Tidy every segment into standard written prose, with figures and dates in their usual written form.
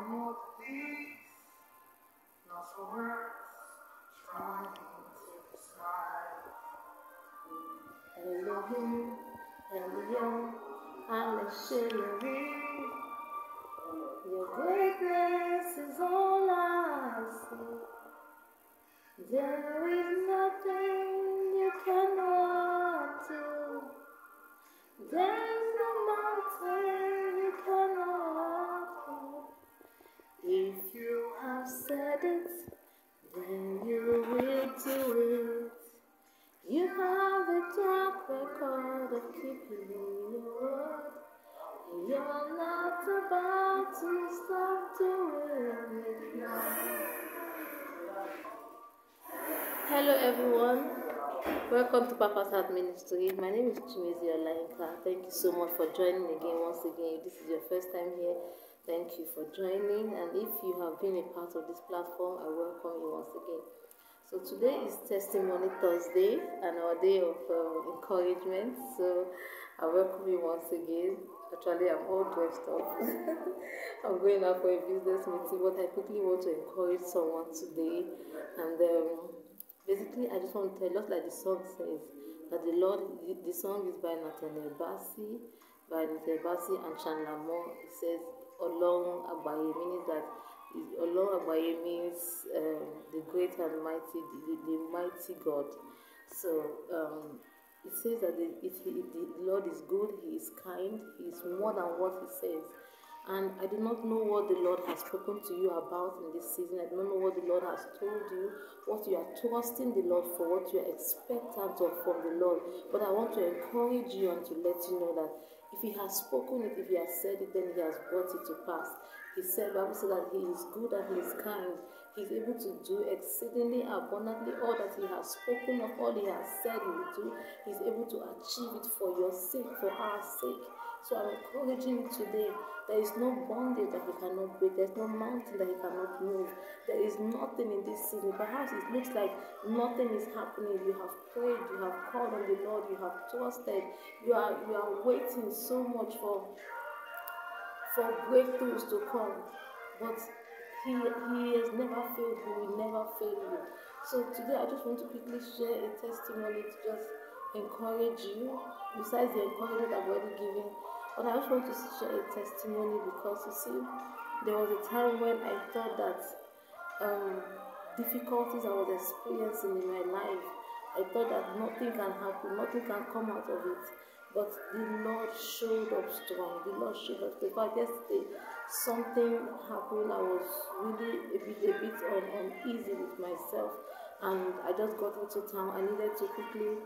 more things, not for words, trying to describe. Elohim, Elion, Aleshelerim. Your greatness is all I see. There is nothing you cannot do. There's no mountain you cannot move. If you have said it, then you will do it. You have a track record of keeping your word. You're not about to stop doing it now. Hello everyone, welcome to Papa's Heart Ministry. My name is Chimezi Olainka. Thank you so much for joining again. Once again, if this is your first time here, thank you for joining. And if you have been a part of this platform, I welcome you once again. So today is Testimony Thursday and our day of encouragement. So I welcome you once again. Actually, I'm all dressed up. I'm going out for a business meeting, but I quickly want to encourage someone today. And basically, I just want to tell, just like the song says, that the song is by Nathaniel Bassey, and Chandler Moore. It says, Olorun Agbaye, meaning that Olorun Agbaye means the great and mighty, the mighty God. So it says that the Lord is good, He is kind, He is more than what He says. And I do not know what the Lord has spoken to you about in this season. I don't know what the Lord has told you, what you are trusting the Lord for, what you are expectant of from the Lord. But I want to encourage you and to let you know that if He has spoken it, if He has said it, then He has brought it to pass. He said, the Bible says that He is good and He is kind. He is able to do exceedingly abundantly all that He has spoken of, all He has said He will do. He is able to achieve it for your sake, for our sake. So I'm encouraging you today. There is no bondage that He cannot break. There is no mountain that He cannot move. There is nothing in this season. Perhaps it looks like nothing is happening. You have prayed, you have called on the Lord, you have trusted. You are waiting so much for breakthroughs to come. But He has never failed. He will never fail you. So today I just want to quickly share a testimony to just encourage you. Besides the encouragement I've already given, but I just want to share a testimony because you see, there was a time when I thought that difficulties I was experiencing in my life, I thought that nothing can happen, nothing can come out of it. But the Lord showed up strong. The Lord showed up strong. In fact, yesterday something happened. I was really a bit uneasy with myself, and I just got into town. I needed to quickly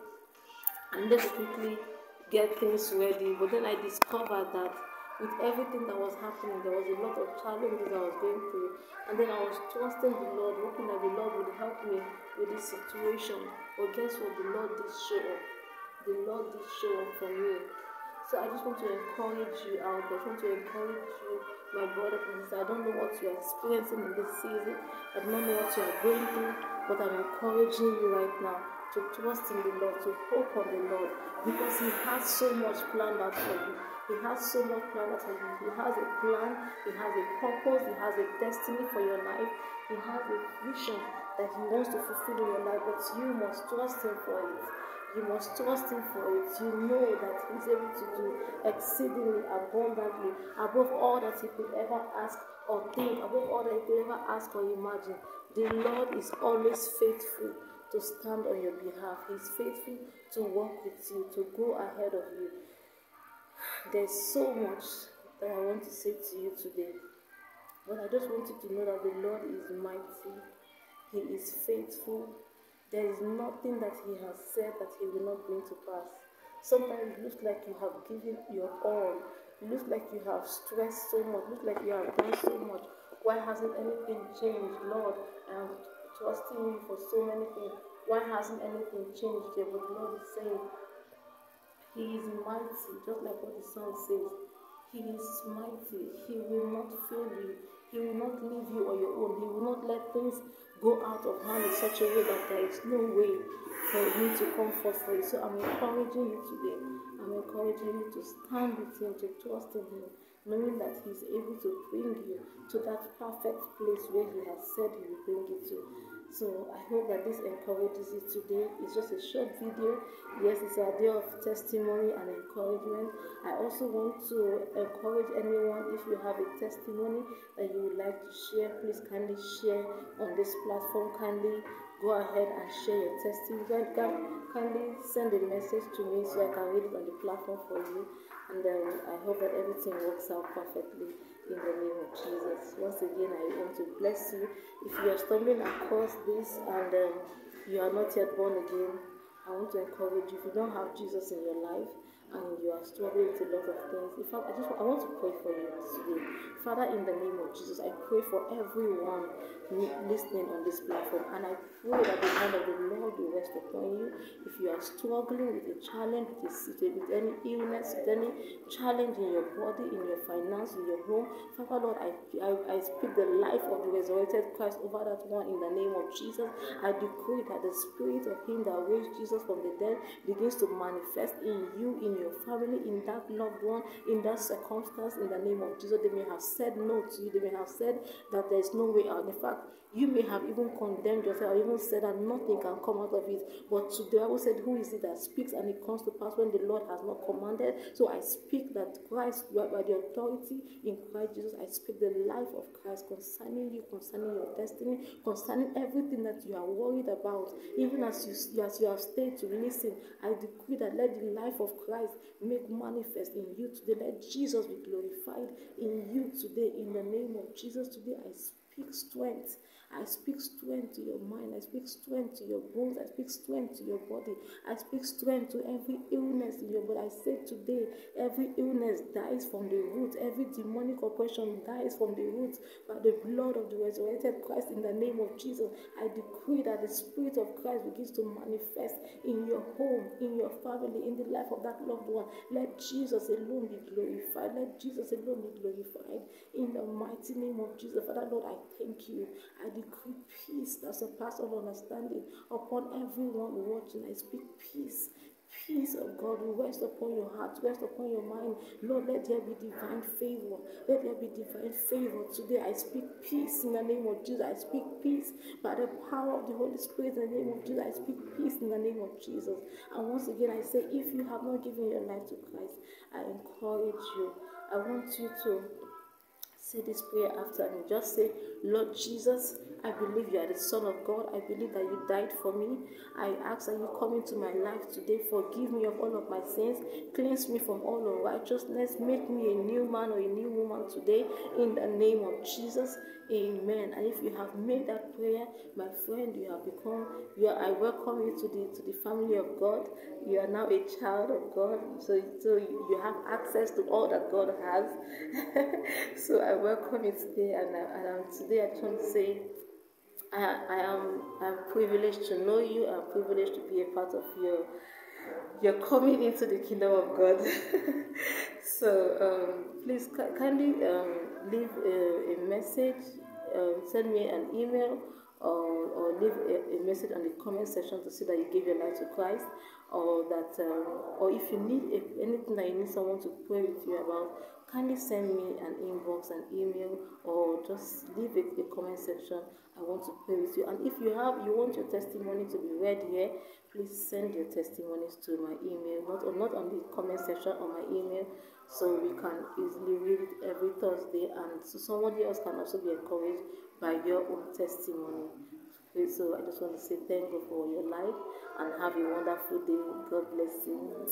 get things ready. But then I discovered that with everything that was happening, there was a lot of challenges I was going through. And then I was trusting the Lord, hoping that the Lord would help me with this situation. But guess what? The Lord did show up. The Lord did show up for me. So I just want to encourage you out there. I want to encourage you, my brother and sister. I don't know what you are experiencing in this season. I don't know what you are going through. But I'm encouraging you right now to trust in the Lord, to hope on the Lord. Because He has so much planned out for you. He has so much planned out for you. He has a plan. He has a purpose. He has a destiny for your life. He has a vision that He wants to fulfill in your life. But you must trust Him for it. You must trust Him for it. You know that He's able to do exceedingly abundantly above all that He could ever ask or think, above all that He could ever ask or imagine. The Lord is always faithful to stand on your behalf. He's faithful to walk with you, to go ahead of you. There's so much that I want to say to you today. But I just want you to know that the Lord is mighty. He is faithful. There is nothing that He has said that He will not bring to pass. Sometimes it looks like you have given your all. It looks like you have stressed so much. It looks like you have done so much. Why hasn't anything changed? Lord, I am trusting You for so many things. Why hasn't anything changed here? But the Lord is saying, He is mighty, just like what the song says. He is mighty. He will not fail you. He will not leave you on your own. He will not let things go out of hand in such a way that there is no way for me to come forth for you. So I'm encouraging you today. I'm encouraging you to stand with him, to trust in him, knowing that he's able to bring you to that perfect place where he has said he will bring you to. So I hope that this encourages you today. It's just a short video. Yes, it's a day of testimony and encouragement. I also want to encourage anyone, if you have a testimony that you would like to share, please kindly share on this platform. Kindly go ahead and share your testimony. Kindly send a message to me so I can read it on the platform for you. And I hope that everything works out perfectly in the name of Jesus. Once again, I want to bless you. If you are stumbling across this and you are not yet born again, I want to encourage you. If you don't have Jesus in your life and you are struggling with a lot of things, in fact, I want to pray for you today. Father, in the name of Jesus, I pray for everyone listening on this platform, and I pray that the hand of the Lord will rest upon you. If you are struggling with a challenge, with any illness, with any challenge in your body, in your finance, in your home, Father Lord, I speak the life of the resurrected Christ over that one in the name of Jesus. I decree that the spirit of him that raised Jesus from the dead begins to manifest in you, in your family, in that loved one, in that circumstance, in the name of Jesus. They may have said no to you. They may have said that there is no way out. In fact, you may have even condemned yourself, or even said that nothing can come out of it. But today, I will say, who is it that speaks and it comes to pass when the Lord has not commanded? So I speak that Christ, by the authority in Christ Jesus, I speak the life of Christ concerning you, concerning your destiny, concerning everything that you are worried about. Even as you have stayed to listen, I decree that let the life of Christ make manifest in you today. Let Jesus be glorified in you today. In the name of Jesus, today I speak strength. I speak strength to your mind. I speak strength to your bones. I speak strength to your body. I speak strength to every illness in your body. I say today, every illness dies from the root. Every demonic oppression dies from the root by the blood of the resurrected Christ in the name of Jesus. I decree that the Spirit of Christ begins to manifest in your home, in your family, in the life of that loved one. Let Jesus alone be glorified. Let Jesus alone be glorified in the mighty name of Jesus. Father Lord, I thank you. I decree peace that surpasses all understanding upon everyone watching. I speak peace. Peace of God will rest upon your heart, rest upon your mind. Lord, let there be divine favor. Let there be divine favor. Today I speak peace in the name of Jesus. I speak peace by the power of the Holy Spirit in the name of Jesus. I speak peace in the name of Jesus. And once again I say, if you have not given your life to Christ, I encourage you. I want you to say this prayer after me. Just say, Lord Jesus, I believe you are the Son of God. I believe that you died for me. I ask that you come into my life today. Forgive me of all of my sins. Cleanse me from all unrighteousness. Make me a new man or a new woman today in the name of Jesus. Amen. And if you have made that prayer, my friend, I welcome you to the family of God. You are now a child of God. So you have access to all that God has. So I welcome you today, and today I just want to say I'm privileged to know you. I'm privileged to be a part of your coming into the kingdom of God. So please kindly leave a message, send me an email, or leave a message on the comment section to say that you gave your life to Christ, or that or if you need anything that you need someone to pray with you about, kindly send me an inbox, an email, or just leave it in the comment section. I want to pray with you. And if you want your testimony to be read here, please send your testimonies to my email, not on the comment section, on my email, so we can easily read it every Thursday, and so somebody else can also be encouraged by your own testimony. Okay, so I just want to say thank you for your life and have a wonderful day. God bless you.